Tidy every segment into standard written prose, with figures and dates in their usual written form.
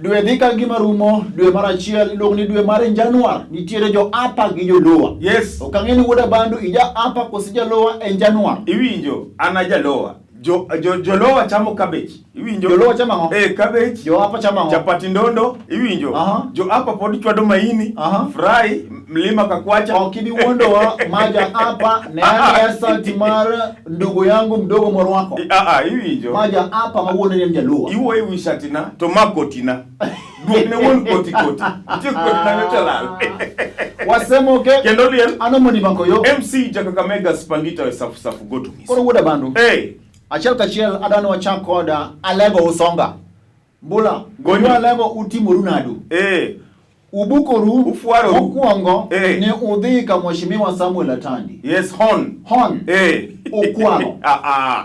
dwe dhika gima rumo dwe mar achiel iluongo ni dwe mar Januar. Nitiere jo apa gi jo loa. Yes. Okang'eni wuoda bandu ija apa kosi ja loa en Januar. Iwinjo anaja loa. Jo loa chamo cabbage. Iwinjo. Jo loa chamo ang'o? Cabbage. Jo apa chamo ang'o? Chapati ndondo. Iwinjo. Jo apa pod chwado maini. Fry mlima kakwacha. Okidi wondowa maja apa ne esa timara ndugu yangu mdogo morwako. Iwinjo. Maja apa mawuone ni mjaluo. Iwo iwishatina to makotina. Duok ne won koti. Tiyo koti na nyotelal. Wasemo ke Kendo liel. Ano moni bankoyo. MC Kakamega Spangita we safu goto ngis. Koro wuoda bandu. Achiel kachiel adano wachak koda Alego Usonga. Mbula. Gonyo Alego utimoru nadu. Ubukoru ufuaro okuongo ne udhi ka mheshimiwa Samuel Atandi. Yes, hon. Okwalo.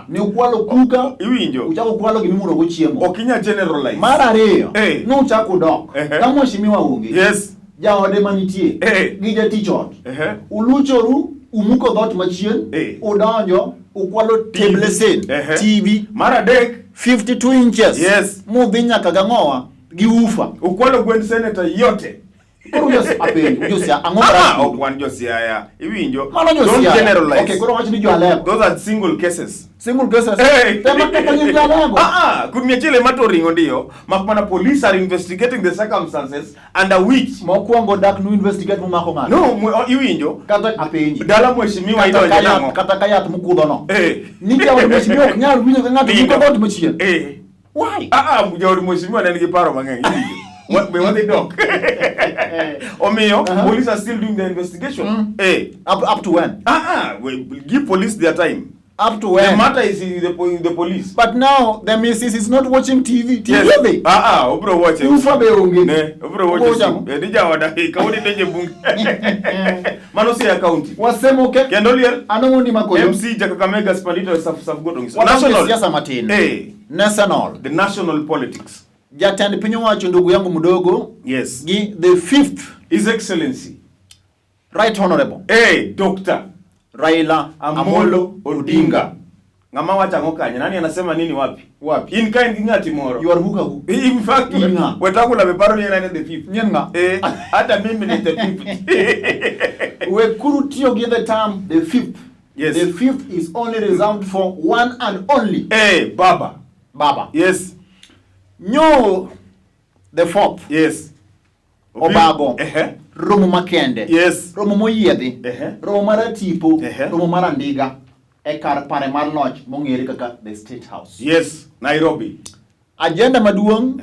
Ne ukwalo kuka. Iwinjo. Uchako ukwalo gimimuro go chiemo. Okinya generalize. Mar ariyo. No uchako dok. Ka mheshimiwa ungi. Yes. Jaode manitie. Gi jatich ot. Uluchoru umuko dhot machien. Udonjo ukwalo table set. TV. Mar adek 52 inches. Yes. Mudhi nyaka gang'owa gi ufa. Ukwalo gwend senator yote. Koro Josia ang'ora. Okwan Josia ya. Iwinjo. Don't generalize. Okay, koro wach ni jo Alego. Those are single cases. Tema kaka ni jo Alego. Kunia chile mato ringo ndio. Makmana police are investigating the circumstances under which mokwongo dak nu investigate mu mako ng'ato. No, iwinjo. Kata apenji. Dala mheshimiwa ito nyango. Kata kayat mukudo no. Nija wa mheshimiwa nyal winyo ng'ato muko dot machien. Why? Mujawari mheshimiwa nani giparo mang'eny. What they do? Omiyo, police are still doing the investigation. Up to when? Give police their time. Up to when? The matter is in the police. But now the missus is not watching TV. Yes. Obro watch it. Ufa be ungi. Obro watch it. Dija wada kaudi teje bungi. Mano si account. Wasemo ke. Kendoliel. Ano ni makoyo. MC Kakamega Spangita safu goto ngis. National siasa matini. National. The national politics. Jatend piny owacho ndugu yangu mdogo. Yes. The fifth. His Excellency. Right Honorable. Dr. Raila Amolo Odinga. Ngama wacha ngokanya. Nani anasema nini wapi? In kind ngati moro. You are who? In fact, wetakula beparo ni nani the fifth. Nyenga. Hata mimi ni the fifth. We kuru tiyo give the term the fifth. Yes. The fifth is only reserved for one and only. Baba. Yes. Nyo the fourth. Yes. Obago. Romo makende. Yes. Romo moyiedhi. Romo maratipo. Romo marandiga. Ekar pare mar loch mong'ere kaka the State House. Yes. Nairobi. Agenda maduong'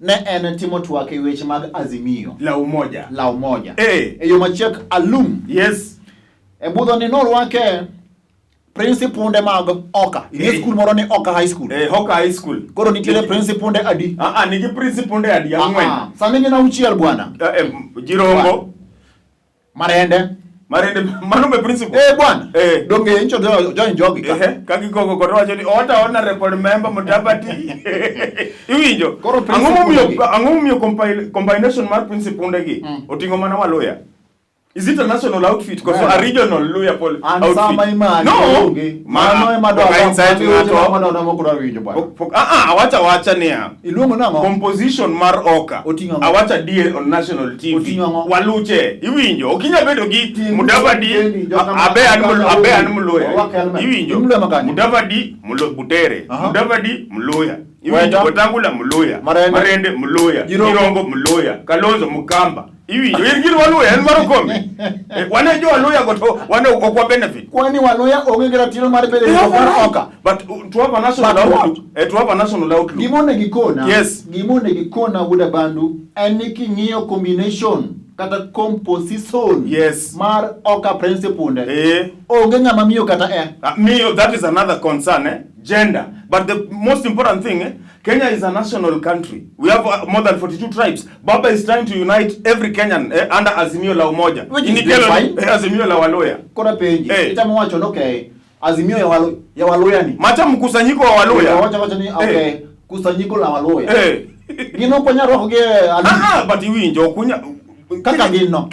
ne en timo twak e weche mag Azimio. La umoja. Eyo machiek alum. Yes. E budho ni norwake principunde mag Oka. Ni school moro ni Oka High School. Oka High School. Koro nitiere principunde adi. Nigi principunde adi ang'wen. Sani gin auchiel bwana. Jirongo. Marende mano me principal. Bwana. Donge incho join jogi ka. Kagi gogo koro wacho ni ota honorable member Mudavadi. Iwinjo. Ang'o miyo combination mar principunde gi oting'o mana waloya. Is it a national outfit? Because a regional lawyer outfit. No. Mano ema awacha niya. Iluongo nang'o? Composition mar Oka. Awacha die on national TV. Waluche. Iwinjo. Okinya bedo gi Mudavadi. Abe an mloya. Iwinjo. Mudavadi Butere. Mudavadi mloya. Iwinjo. Wetangula mloya. Marende mloya. Jirongo mloya. Kalonzo Mukamba. Iwinjo. Irgir waloya en maro komi. Wane jo waloya goto wane okwa benefit. Kwani waloya onge ratiro mar bedo mar Oka. But to have a national outlook. To have a national outlook. Gimone gikona. Yes. Gimone gikona wuda bandu. Eni king'iyo combination kata composition. Yes. Mar Oka principunde. Onge ng'ama miyo kata Miyo, that is another concern. Gender. But the most important thing, Kenya is a national country. We have more than 42 tribes. Baba is trying to unite every Kenyan under Azimio la Umoja. Which is fine. Azimio la Waloya. Kona penji. Itamu wacho okay. Azimio ya Waloya ni. Macha mkusanyiko wa Waloya. Wacha ni okay. Kusanyiko la Waloya. Gino konya roho ge but iwinjo kunya kaka gino.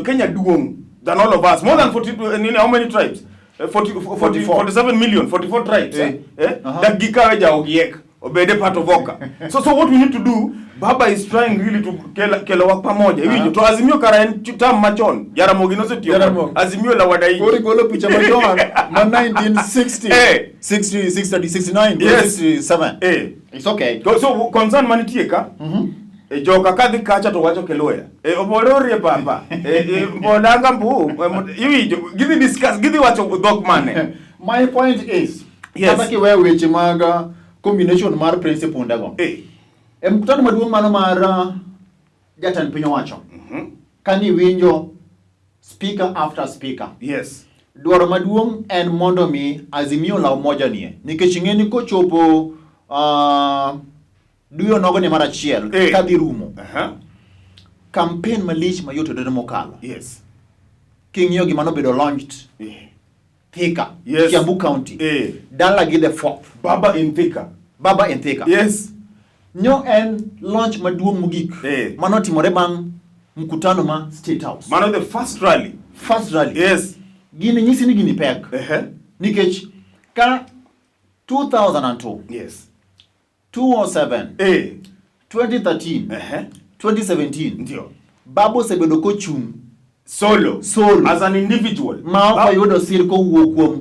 Kenya duong than all of us. More than 42 how many tribes? 47 million, 44 tribes. That gikawe ja ogiek. obede part of Oka. So what we need to do, Baba is trying really to kelo wak pamoja. Hivi to Azimio kara en tam machon. Jaramogi no se tio. Azimio la wadai. Kori golo picha machon ma 1960. 60 69 67. It's okay. So concern manitie ka. Joka kadhi kacha to wacho keloya. Oborori papa. Bodanga mbu. Hivi give discuss, give wacho dog mane. My point is, kama kiwe weche maga combination mar principle ndago. Mkutano maduong' mano mar jatend piny owacho. Kani winjo speaker after speaker. Yes. Dwaro maduong' en mondo mi Azimio la umoja nie. Nikech ing'eni kochopo duyo nogo ne mar achiel kadhi rumo. Campaign malich mayot odere mokalo. Yes. King'iyo gimano bedo launched. Thika. Yes. Kiambu County. Dala gi the 4th. Baba in Thika. Yes. Nyo en launch maduong' mugik. Mano timore bang' mkutano ma State House. Mano the first rally. Yes. Gini nyisi ni gini pek. Nikech ka 2002. Yes. 2007. 2013. 2017. Ndio. Babo sebedo kochung' solo as an individual. Ma yudo sirko wuok kuom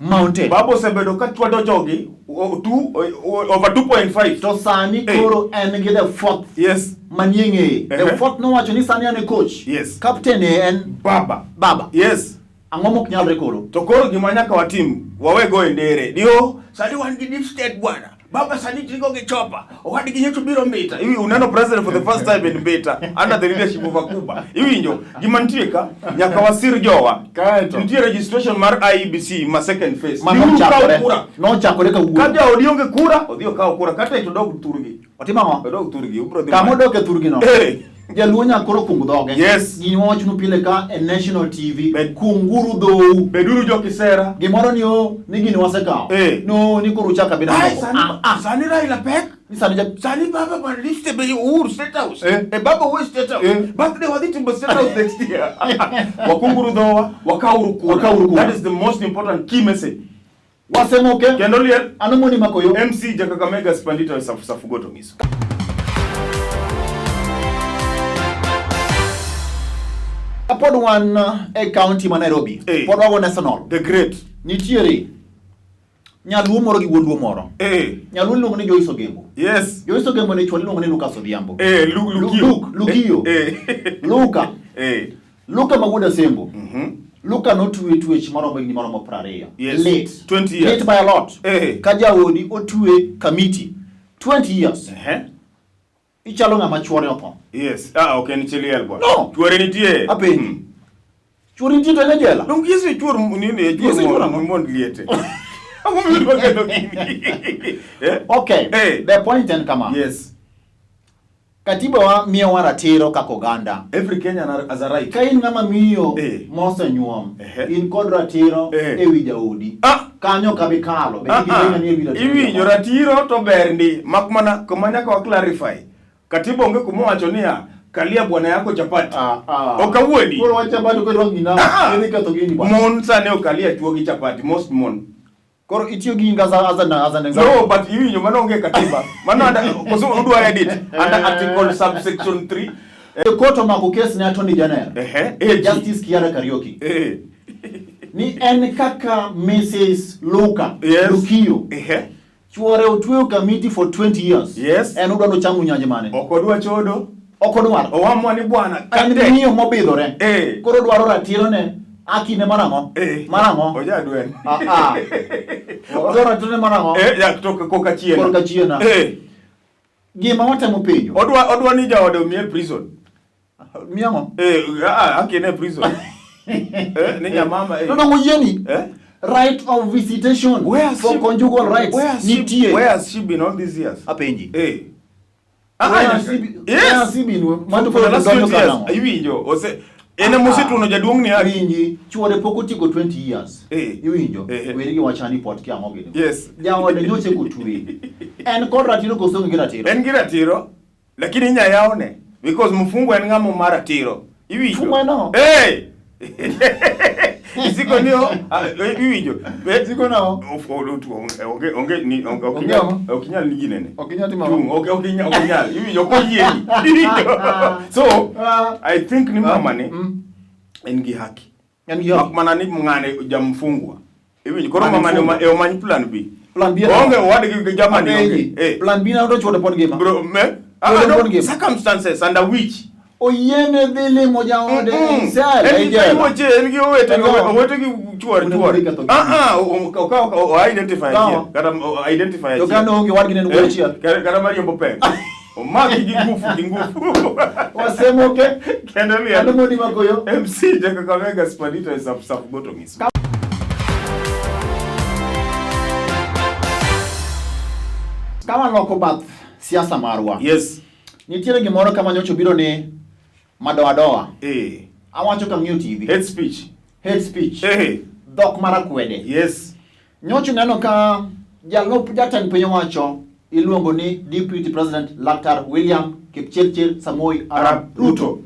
mountain. Babo sebedo ka chwado jogi over 2.5. To sani koro en gi the 4th. Yes. Manienge. The 4th no wacho ni sani ane coach. Yes. Captain en Baba. Yes. Ang'omo nyalre koro. To koro gima nyaka wa team wawe go endere. Dio sani wan gi deep state bwana. Baba sani tigo gi chopa. Owad gi nyecho biro Mbita. Hivi unano president for the first time in Mbita under the leadership of Akuba. Hivi njo gima ntie ka nyaka wasir jowa. Ntie registration mar IEBC ma second phase. No chakore ka wuo. Kaja odionge kura, odio ka kura kata ito dog turgi. Otima ngo? Dog turgi ubro. Kamo dog e turgi no. Jaluonya koro kungu doge. Yes. Ginyuoch nu pile ka e national TV. Kunguru do. Beduru jo kisera. Gimoro ni o nigi ni wasekao. No ni kuru chaka bina moko. Sani Raila pek. Sani Baba bandiste be Uhuru State House. Baba we State House. Birthday waditi mbo State House next year. Wakunguru doa, wakauru kura. That is the most important key message. Wasemoke. Kendoliel. Anumoni makoyo. MC Jakakamega Spandito Safugoto Miso. Pod one county ma Nairobi. Pod wago national. The great. Nitiere. Nyaluo moro gi wuoluo moro. Nyaluo luongo ni Joyce Ogembo. Yes. Joyce Ogembo ne chwal luongo ni Lucas Odhiambo. Lukio. Luka ma wuoda Sembo. Luka no twech moro ni moro 20. Yes. Late. 20 years. Late by a lot. Kaja odi otwe committee 20 years. Ichalo ng'ama chwore opo. Yes. Okay, ni cheliel bwana. No. Chwore nitie. Apenji. Chwore nitie to ne jela. Don't gizi chwore nini chwore mon liete. Okay. The point and come on. Yes. Katiba wa miyo wa ratiro kako ganda. Every Kenyan has a right. Kain ng'ama miyo mose nyuom. In kod ratiro ewi jaodi. Kanyo kabikalo. Iwi nyo ratiro to berndi. Makmana kumanya kwa clarify. Katiba unge kumuacho niya. Kalia bwana yako chapati. Okawuoni. Kuro wa chapati kwa rongi na. Mon sane okalia chuogi chapati. Most mon. Koro itiyo ginga as an example. No, but you manonge katiba. Mano koso udu edit under article subsection 3. The court of Mako case ni Attorney General. Justice Kiara Kariuki. Ni en kaka Mrs. Luka. Lukio. Chwore otweyo committee for 20 years. Yes. En udwano changu nyanje mane. Okodwa chodo. Okodwaro. Owamwani bwana. Kande niyo mobidhore. Koro dwaro ratiro ne. Akine marango. Marango. Oja dwen. Dwaro ratiro ne marango. Ya kutoka koka chiena. Koka chiena. Gima watemo penjo. Odwa ni jaode umie prison. Miango. Akine prison. Ni nyamama. No nguyeni. Right of visitation for conjugal rights. Where has she been all these years? Apenji. Yes. Where has she been? For the last 20 years. Iwinjo. Ose. Ene musitu unojaduong ni haki. Iwinji. Chwore pokotiko 20 years. Iwinjo. Werigi wachani pot kia mogini. Yes. Jawade nyoche kutui. En kod ratiro kosongi gira tiro. En gira tiro. Lakini nya yaone. Because mfungu en ngamo mara tiro. Iwinjo. Fungu eno. Isiko nio iwinjo. Isiko nao. Onge ni okinyal ni ginene. Okinyal timo. Okinyal. Iwinjo ko yieni. So I think ni mama ni en gi haki. Mana ni ngane jamfungwa. Iwinjo koro mama ni omany plan B. Plan B. Onge wadi jamani onge. Plan B na ndo chote pon gima. Bro, circumstances under which oyene dhili moja ode inside ejela moche engi owete gi chuor o identify here kata identify here yogano onge wadi nenu wechi kata mariembo pe o maki gi ngufu wasemoke kendeli ando modi magoyo MC Jaka Kamega Spandito sub gotomis kama loko bath siasa marwa. Yes. Nitiere gimoro kama nyocho biro ni madoa. Awacho ka ng'iyo TV. Hate speech. Dhok mara kwede. Yes. Nyocho neno ka jatend piny owacho iluongo ni Deputy President Laktar William Kipchirchir Samoei Arap Ruto.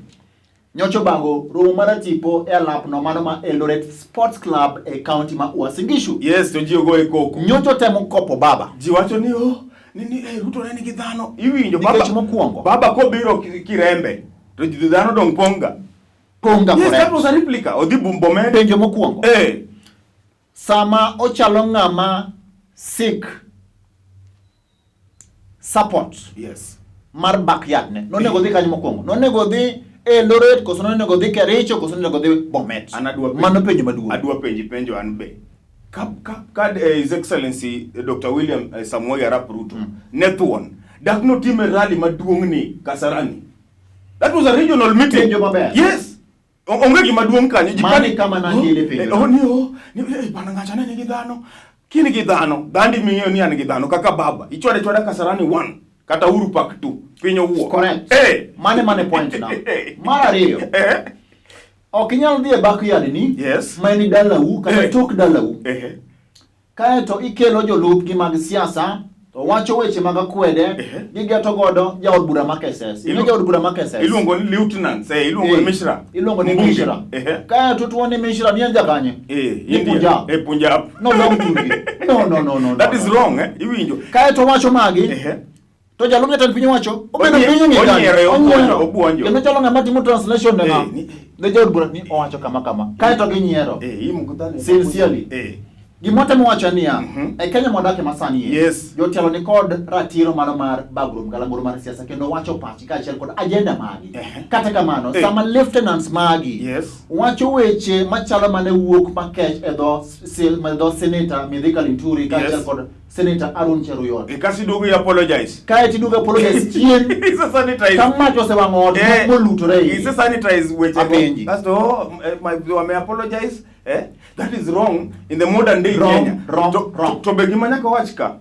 Nyocho bago romo mara tipo e alap no mano ma Eldoret Sports Club e county ma Uasin Gishu. Yes, to ji ogo e koko. Nyocho temo kopo baba. Ji wacho ni nini Ruto neni gi dhano iwinjo baba ko biro kirembe to dhano dong ponga yes, that was a replica odhi Bomet penjo mokuongo sama ochalo ng'ama sick support yes mar backyard ne nonego dhi kanyo mokuongo nonego dhi Eldoret koso nonego dhi Kericho koso nonego dhi Bomet mano penjo maduong adwa penjo an be Kad His Excellency Dr. William Samoei Arap Ruto nethuon dak no time rally maduong ni Kasarani. That was a regional meeting. Yes. Onge gi maduong kanyo jipani kama na ngile penjo. Ni bana ngachana ni gidhano. Kini gidhano dandi miyo ni an gidhano kaka baba. Ichwade Kasarani 1 kata Uhuru Park 2 pinyo wuo. Correct. Mane point na. Mara riyo. Okinyal dhi e backyard ni mani dalau kata tok dalau kae to ikelo jolup gi mag siasa to wacho weche mag akwede gigeto godo jaod bura makeses jaod bura makeses iluongo ni lieutenant iluongo ni Mishra kae to tuone Mishra ni anja kanye Punjab no long tugi no that is wrong iwinjo kae to wacho magi to jalum jatend piny wacho obedo piny obuonjo kendo chalo ng'ama timo translation ne jaod bura ni owacho kama kae to ginyiero sincerely gimotemo wacho niya e Kenya modake masani jotelo ni kod ratiro mano mar bagrum galanguro mar siasa kendo wacho pachi kaachiel kod agenda magi kata kamano sama lieutenants magi wacho weche machalo mane wuok makech e dho senator Mithika Linturi kaachiel kod Senator Arun Cheruyot kasi dugo apologize kae ti dugo apologize chien isa sanitize kamacho se wang'ot molutore isa sanitize weche that's the may apologize that is wrong in the modern day Kenya wrong to be gima nyaka wachka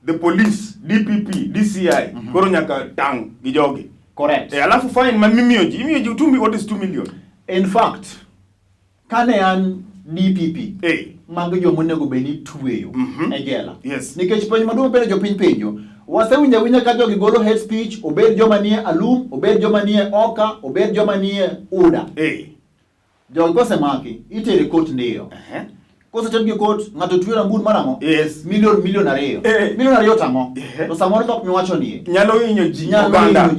the police DPP DCI koro nyaka tang gi jogi correct alafu fine imiyo ji 2 what is 2 million in fact kane an DPP mag jomonego beni tweyo e jela nikech penjo maduong' penjo jopiny penjo wasewinja ka jogi golo hate speech obed joma nie alum obed joma nie Oka obed joma nie Uda jogi kosemaki itere court ndiyo koseter gi court ng'ato twera mbun maramo million 2 million 2 tang'o to samoro tok miwacho ni nyalo hinyo ji oganda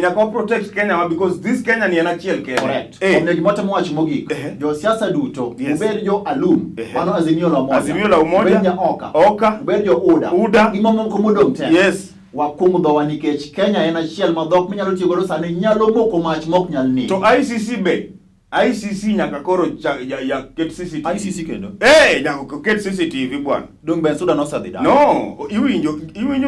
nyaka protect Kenya because this Kenya ni en achiel kende correct omne gimotemo wacho mogik jo siasa duto obed jo alum mano Azimio la Umoja obed Oka obed jo Uda gimomoko modong te wakumu dhowa nikech Kenya en achiel ma dhok minyalo tiyo godo sani nyalo moko mach mok nyal ni to ICC nyaka koro ya ket CCTV ICC kendo nyaka ket CCTV bwana dong ben suda no sadida no iwinjo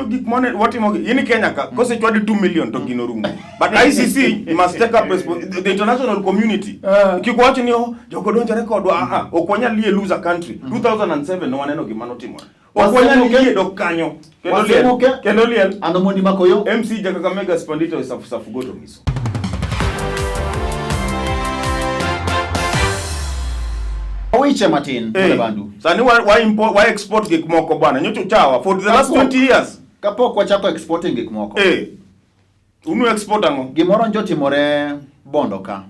gik mone watimo yini Kenya ka kose chwadi 2 million to gino rumo but ICC must take up the international community kikwacho ni jogo donjore kodwa okwanya lie lose a country 2007 no waneno gimano timo okwanya lie dok kanyo kendo liel anomoni makoyo MC Jaka Kamega Spandito safu goto miso Oiche Martin bandu sani why export gik moko bwana nyocho chawa for the last 20 years kapok wachako exporting gik moko unu export ango gimoro njo timore Bondo ka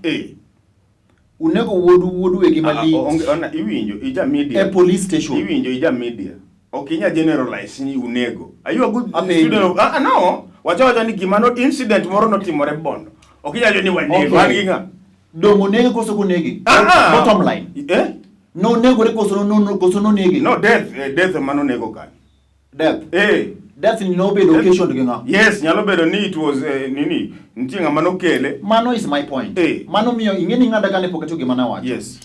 unego wuodu e gima lit. Ona iwinjo ija media. E police station. Iwinjo ija media. Okinya generalize ni unego. Are you a good student of no. Wacha ni gima no incident moro notimore Bondo. Okinya jo ni wanego. Wanginga. Dongo nego koso kunegi. Bottom line. No nego re koso no negi. No death mano nego kan. Death. Death in no bed occasion ginga. Yes, nyalo bedo ni it was nini ntinga mano kele. Mano is my point. Mano miyo ingeni ngada kane poketo gima na wacho. Yes.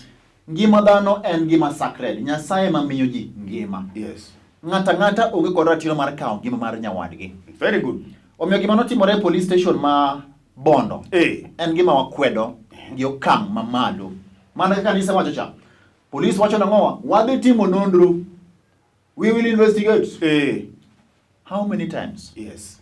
Ngima dhano en gima sacred. Nyasaye ma miyo ji ngima. Yes. Ngata onge kod ratiro mar kawo ngima mar nyawadgi. Very good. Omiyo gima notimore e police station ma Bondo. En gima wakwedo gi okang' mamalo. Mana kanisa wacho cha. Police wacho nang'owa, wadhi timo nonro. We will investigate. How many times? Yes.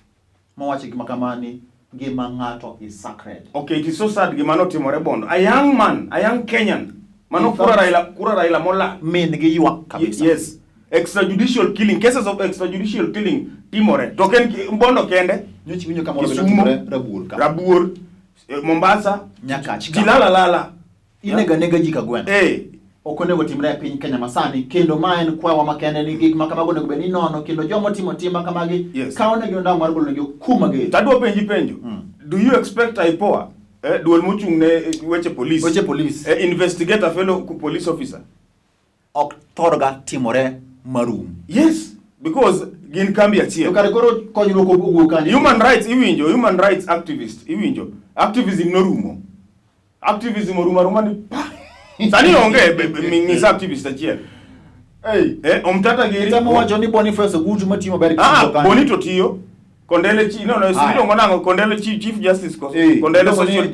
Mawachi gima kamani, gima ng'ato is sacred. Okay, it is so sad gima notimore Bondo. A young man, a young Kenyan. Mano kura Raila mola. Min gi ywak kabisa. Yes. Extrajudicial killing, cases of extrajudicial killing timore. Token Bondo kende. Nyochi winyo kama timore Rabur ka. Rabur, Mombasa, Nyakach ka. Kilala. Inega jika gwen. Okonego timre e piny Kenya masani kendo ma en kwawa makende ni gik makamago nego bed ni nono kendo joma timo tim makamagi kaone gi ndang mar golo negi kuma ge. Tadwo penjo. Do you expect IPOA duol mochung ne weche police investigate a fellow police officer? Ok thorga timore marum. Yes, because gin kambi achiel. To kare koro konyruok owuok kanyo. Human rights activist iwinjo. Activism no rumo. Activism oruma ni Sani onge mingisa activist achiel. Omtata geri. Tamo wacho ni Boniface Ogutu matimo ber kiko. Bonito tiyo. Kondele sidongo nango Kondele Chief Justice ko. Kondele social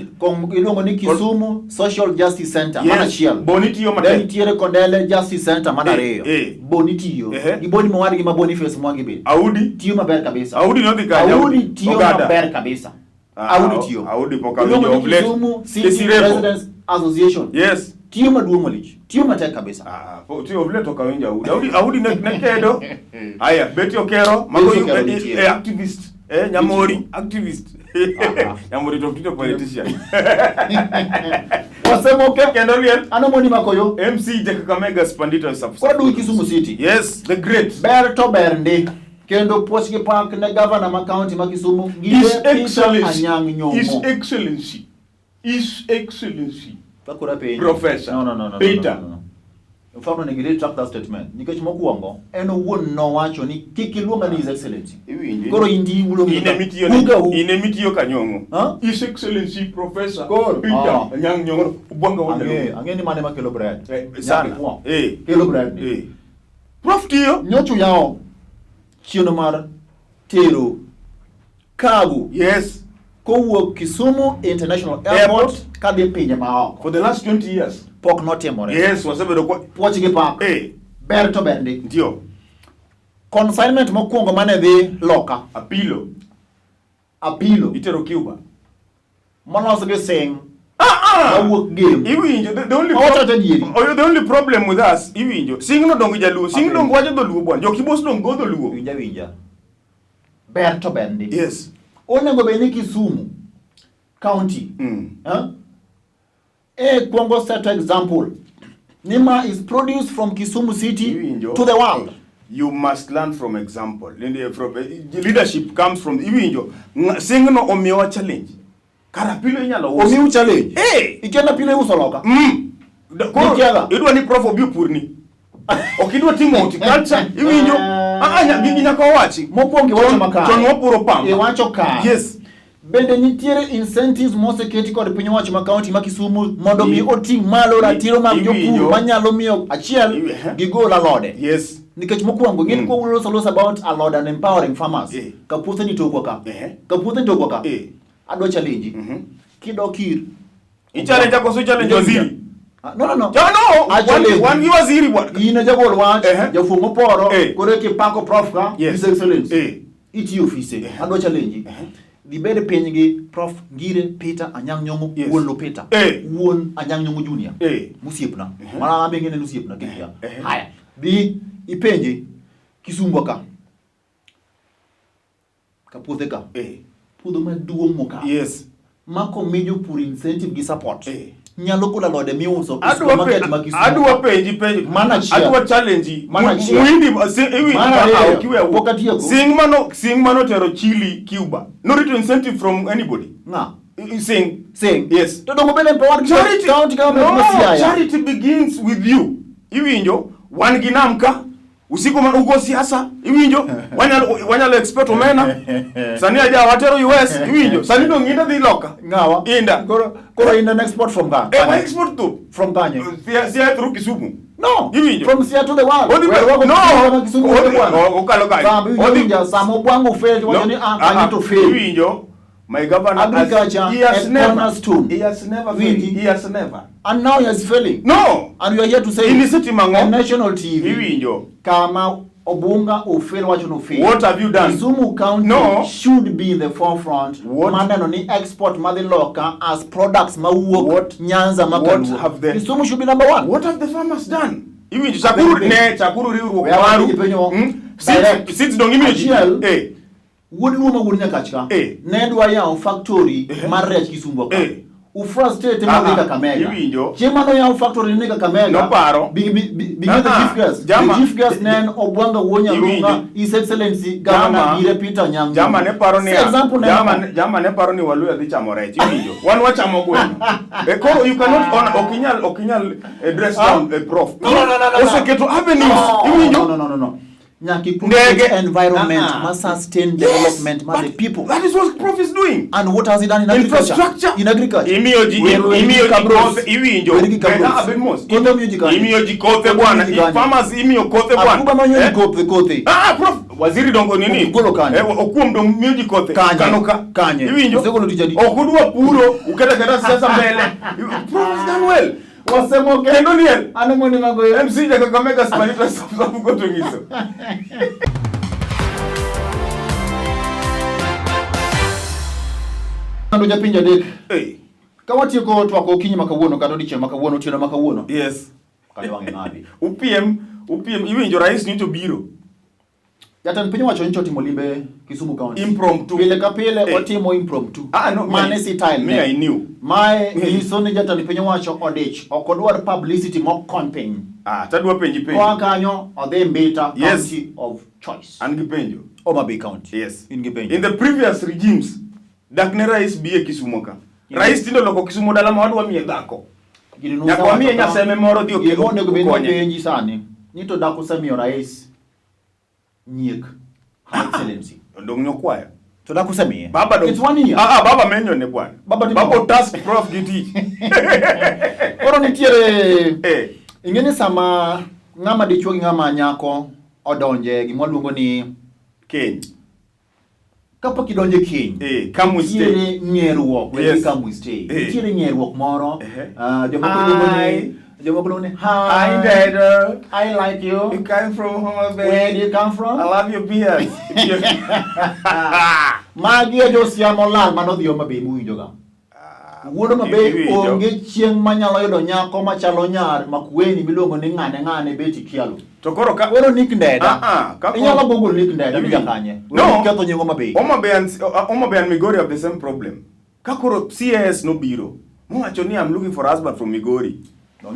ilongo ni Kisumu Social Justice Center mana chiel. Bonitiyo mate. Then tiere Kondele Justice Center mana reyo. Bonitiyo. Giboni mwari gi Boniface mwagi be. Audi tiyo maber kabisa. Audi no dikaja. Audi tiyo maber kabisa. Audi tiyo. Audi poka winjo oblet. Kisumu City Residents Association. Yes. Tiyo maduong' malich. Tiyo matek kabisa. Tiyo vile toka winja Audi ne kedo. Aya, Betty Okero, mago activist. Nyamori activist. Nyamori to politician. Wasemo ke kendo lien anomoni makoyo MC Kakamega Spandito Kwa du Kisumu City. Yes, the great. Ber to ber ndi. Kendo Pochke Park na governor ma county ma Kisumu. His Excellency. Professor. No. Peter. Mfano nigire track that statement. Nikech mokuongo eno wuon no wacho ni kikiluonga ni His Excellency. Koro indi ulo inemiti yo kanyongo. His Excellency Professor Peter Anyang' Nyong'o ubwanga wonde. Angeni mane makelo bread. Sana. Kelo bread. Prof tiyo nyochu yao chiono mar tero kagu. Yes. Kowuok Kisumu International Airport kadhi pinje maoko. For the last 20 years. Pok notimore. Yes, wasebedo kwa Pochke Park. Ber to ber ndi. Ndio. Consignment mokwongo mane dhi loka. Apilo. Itero Cuba. Monos ge sing. Awuok game. Iwinjo the only problem with us iwinjo. Sing no dongo jaluo. Sing dongo wacho dholuo bwan. Jo Kibos dongo dholuo. Winja. Ber to ber ndi. Yes. Onego beni Kisumu County. Kwongo set example. Nima is produced from Kisumu City to the world. You must learn from example. Leadership comes from Iwinjo. Singno omiwa challenge. Karapilo inyalo uso. Omiwa challenge. Ikena pile uso loka. Idwa ni prof obi purni. Okidwa timo horticulture. Iwinjo. Nyaka wachi. Mokwongo wacho makare. Chon wapuro pamba. Wacho ka. Yes. Bende nitiere incentives moseketi kod piny owacho ma county ma Kisumu mondo mi oting malo ratiro mag jopur manyalo miyo achiel gigol alode. Yes. Nikech mokwongo ngin ko loso about alode and empowering farmers. Kaputhe ni tokwa ka. Adwa challenge. Kidokir. Challenge akoso challenge waziri. No. One gi waziri bwana. Ine jagol wach, jafumo poro, kore kipako prof ka, His Excellency. Iti office. Adwa challenge. Dibede piny gi Prof Ngire Peter Anyang' Nyong'o wuon Lupita. Wuon Anyang' Nyong'o Junior. Musiepna. Mana ambe ngene musiepna kia. Haya. Bi ipenje Kisumu ka. Kaputhe ka. Puodho maduong' moka. Yes. Mako mejo pur incentive gi support. nyalo kula lode miuso supermarket makisumu. Adwa penji. Adwa challenge. Muindi sing mano tero chili Cuba. No return incentive from anybody. Na. Sing. Yes. To dongo bene empowered county government charity begins with you. Iwinjo wan ginamka usiku ugo siasa iwinjo wanyalo expect omena sani aja watero US iwinjo sani do nginda dhi loka ngawa inda koro inda export from Ghana export to from Kanye sia through Kisumu no iwinjo from Sia to the world no Kisumu okalo kai iwinjo samo bwangu fail wanyoni Kanye to fail iwinjo my governor agriculture he has never and now he is failing. No, and we are here to say on national TV kama obunga ofel wacho no fail. What have you done? Kisumu County should be in the forefront. Maneno ni export madiloka as products mawuok Nyanza makalu. Kisumu should be number 1. What have the farmers done? Iwinjo chakuru riuru waru. Since don't give me would woman would nyakachka nedwa ya factory marriage Kisumu ufrustrate mabika Kamega chema no ya factory nega Kamega no paro the chief guest nen obwanga wonya lunga his excellency governor Ire Peter Nyangu jama ne paro ni jama ne paro ni waluya dhi chamo rech iwinjo wan wachamo gweno koro you cannot okinyal address down a prof oseketo avenues iwinjo no Nyaki create environment must sustain development by the people. That is what Prof is doing. And what has he done in agriculture? In agriculture. Imioji kote bwana. Farmers imio kote bwana. Akuba manyo kote. Prof. Waziri dongo nini? Okuom dong mioji kote. Kanoka. Kanye. Iwinjo. Okudwa puro. Uketa kata siasa mbele. Prof is done well. Wasemo kendo niel anemo ni magoyo MC ja Kakamega Spanita sababu goto ngiso ando japinja dek kawati ko twako kinyi makawuono kata diche makawuono tieno makawuono yes kale wange ngadi UPM iwinjo rais ni to biro Jatan piny wacho ncho timo limbe Kisumu County. Impromptu. Pile ka pile otimo impromptu. No. Mane si time. Me I knew. Mae isoni jatan piny wacho odich. Okodwar publicity mo campaign. Tadwa penji. Kwa kanyo odhe Mbita County of choice. Angi penjo. Homa Bay County. Yes. Ingi penjo. In the previous regimes, dakne rais biye Kisumu ka. Rais tindo loko Kisumu dala mawadu wa miye dhako. Nyakwa miye nyaseme moro diyo kego. Gilone gubini penji sani. Nito dako samiyo rais. Nyek. Excellency. Ndong nyokwaya. Toda kusemie. Baba do. It's 1 year. Baba menyo ne bwana. Baba task prof giti. Oro nitiere ingene sama ngama dichuo gi ngama nyako odonje gima luongo ni keny. Kapo kidonje keny. Kamu stay. Nitiere ng'eruok, yes. Kamu stay. Nitiere ng'eruok moro. Hi Dad, I like you. You came from Homa Bay. Where do you come from? I love your beard. Magia Josia Molan manodhi Homa Bay muijoga. Wuono Bay onge chieng' manyalo yudo nyako machalo nyar makweni miluongo ni ng'ane beti kialo. To koro ka wero Nick Ndeda. Inyalo google Nick Ndeda biga kanye. No. Ketho nyingo Homa Bay. Homa Bay and Migori have the same problem. Ka koro CAS no biro. Mowacho ni I'm looking for a husband from Migori. No.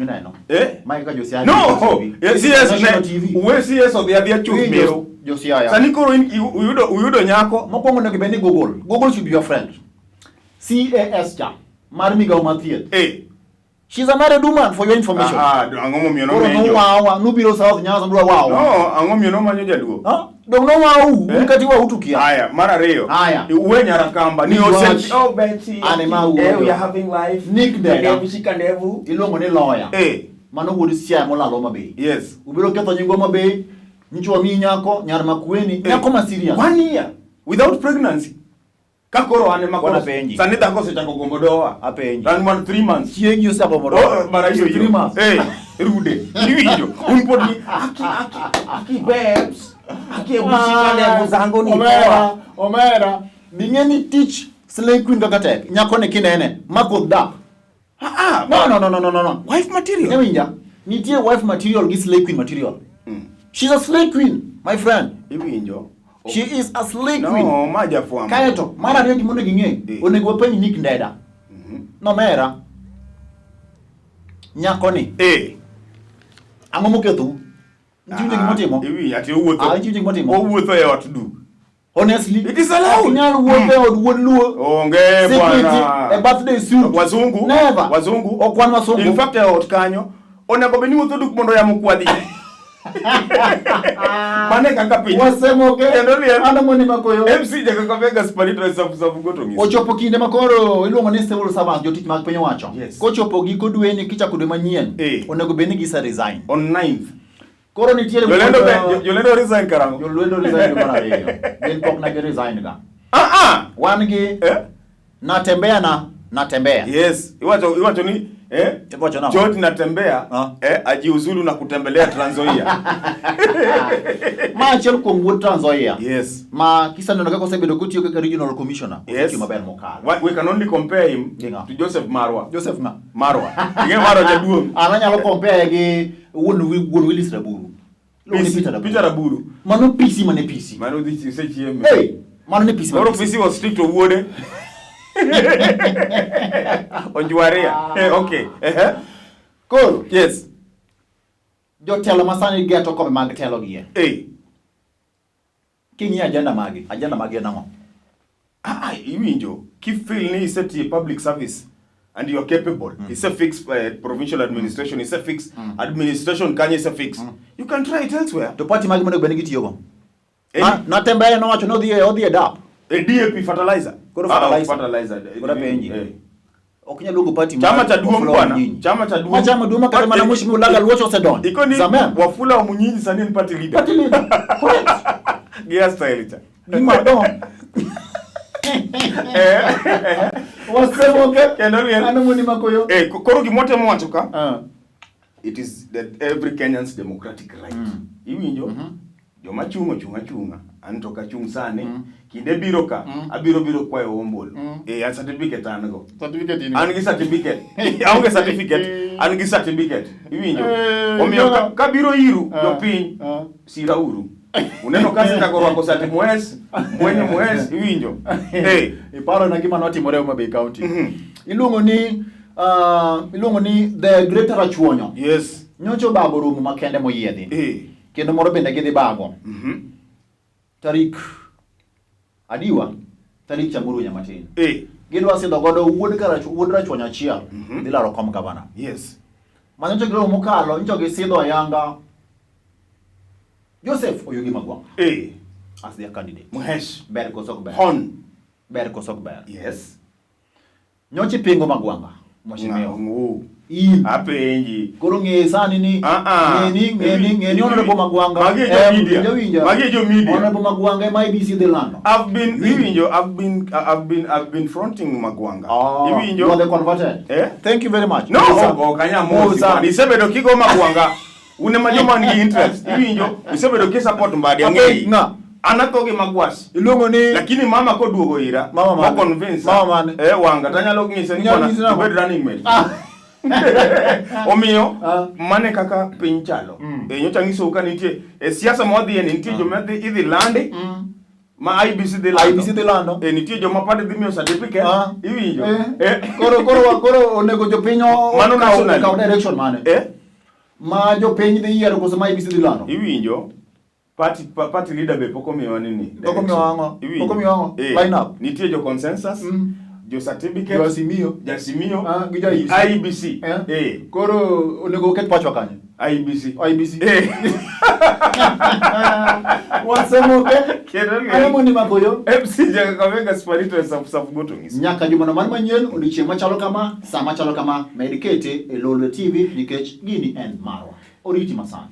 Mike Josia. No. CS we CS of the other chup biro. Josia. Sani koro uyudo nyako. Mokwongo nego beni Google. Google should be your friend. CAS cha. Marmiga Umathiet. She's a married woman for your information. Angomo miyo no menjo. No wow, nubiro South Nyanza ndwa wow. No, angomo miyo no manyo jaduo. Dong no wow, ukati wa utukia. Haya, mara reyo. Haya. Uwe Nyarakamba ni Oseti. Oh Betty. Anema uwe. We are having life. Nick Ndeda. Mishika ndevu. Ilongo ni lawyer. Mano wodi siya mo lalo Homa Bay. Yes. Ubiro ketho nyingo Homa Bay. Nchwa mi nyako, nyar makweni. Nyako masiriya. 1 year. Without pregnancy. Kakoro ane makoro. Sani dhako se chako gombodoa. Apenji. Run 1 3 months. Chiegi usa gombodoa. Mara hiyo 3 months. Rude. Iwijo. Unpodi. Aki babes. Aki mishika ndevu zangu ni poa. Omera. Bingeni teach slay queen kakatek. Nyako ne kinene. Makod dak. No. Wife material. Nyawinja. Nitie wife material gi slay queen material. She's a slay queen, my friend. Iwinjo. She is a slay queen. No, maja fuama. Kaeto, mara riyo gimondo ging'e. Onego wapenj Nick Ndeda. No mera. Nyako ni. Ang'o moketho? Nchiwinjo gimotimo? Iwi ati owuotho. Nchiwinjo gimotimo? Owuotho e ot du. Honestly, it is allowed. Kunyalo wuotho e od wuon luo. Onge bwana. A birthday suit. Wazungu. Never. Wazungu. Okwan wazungu. In fact, e ot kanyo onego beni wuotho duk mondo yamo kwadhi. Mane kaka piny. Wasemo ke. Ana moni makoyo. MC Kakamega Spiritual safu goto ngisi. Ochopo kinde makoro iluongo ni civil servants jotich mag piny owacho. Yes. Kochopo giko dwe ni kichako dwe manyien. Onego beni gisa resign. On 9th. Koro nitiere Jolendo resign karango. Jolendo resign para hiyo. Ben pok na resign ga. Wan gi natembea. Yes. Iwacho ni George natembea ajiuzulu na kutembelea Trans Nzoia. Ma achiel kuom wuod Trans Nzoia. Yes. Ma kisa neno kaka osebedo kotiyo kaka regional commissioner. Yes. Maber mokalo. We can only compare him to Joseph Marwa. Joseph na. Marwa. Ige Marwa jaduong. Ana nyalo compare gi wuon Willis Raburu. Peter Raburu. Mano PC mane PC. Mano dhi se chieme. Hey, mano ne PC. Moro PC was strict to wuode. Onjuaria. Okay. Cool. Yes. Jotelo masani geto kombe mag telo gie. Kinyi agenda magi nango. Iwinjo. Kifil ni iseti public service and you are capable. It's a fixed provincial administration. It's a fixed administration. Kanye is a fix. You can try it elsewhere. To party magi mondo benegi tiyogo. Natembea no wacho no odhi edap. DAP fertilizer. Fertilizer. Kora penji. Okinya luongo party chama cha duong bwana. Chama duong kata mana mushi ulaga luocho sedon. Ikoni Wafula wa Munyinyi sani party leader. Party leader. Correct. Gear style cha. Gima don. Wasemo ke ano muni makoyo. Koro gimote mwacho ka. It is that every Kenyan's democratic right. Iwinjo. Joma chunga anto ka chung sane kinde biro ka abiro kwayo ombol a certificate an go an gi certificate aonge certificate an gi certificate iwinjo omiyo ka biro iru jo piny sira uru uneno kasi ka gorwako sati mwes iwinjo iparo na gima notimore Homa Bay County iluongo ni the greater Rachuonyo. Yes. Nyocho bago rumo makende moyiedhi kendo moro bende gidhi bago tarik adiwa tarik chamburu nyamatin gidwa sidho godo wuod Rachuonyo achiel dhi laro kom gavana. Yes. Manyocho giro mokalo nyocho gisidho ayanga Joseph Oyugi Magwanga as their candidate. Muhesh ber kosok ber hon ber kosok ber. Yes. Nyochi pingo Magwanga moshimeo apenji koro ng'e sani ni ng'e honorable Magwanga magi jo media honorable Magwanga ma IBC the land. I've been fronting Magwanga. You are the converted. Thank you very much. No kanya moza nisebedo kigo Magwanga une majoma ngi interest iwinjo isebedo ki support mbadi ng'e anato gi Magwas iluongo ni lakini mama ko duogo ira mama convince mama wanga tanyalo ng'ise ni bona bed running mate. Omiyo mane kaka piny chalo nyocha ng'iso ka nitie siasa modhi en nitie joma idhi landi ma IBC dhi lando nitie joma pande dhi miyo certificate iwinjo koro onego jopinyo mano national direction mane ma jopiny dhi yiero koso ma IBC dhi lando iwinjo party leader be poko miyo nini poko miyo line up nitie jo consensus jo certificate jasimio IBC koro onego ket pachwa kanye IBC wasemo ke ano ni maboyo MC Kakamega Spiritual safu goto ngisi nyaka juma man manyien odiochieng' machalo kama sama chalo kama medikete e Lolo TV nikech gini en marwa oriti masani.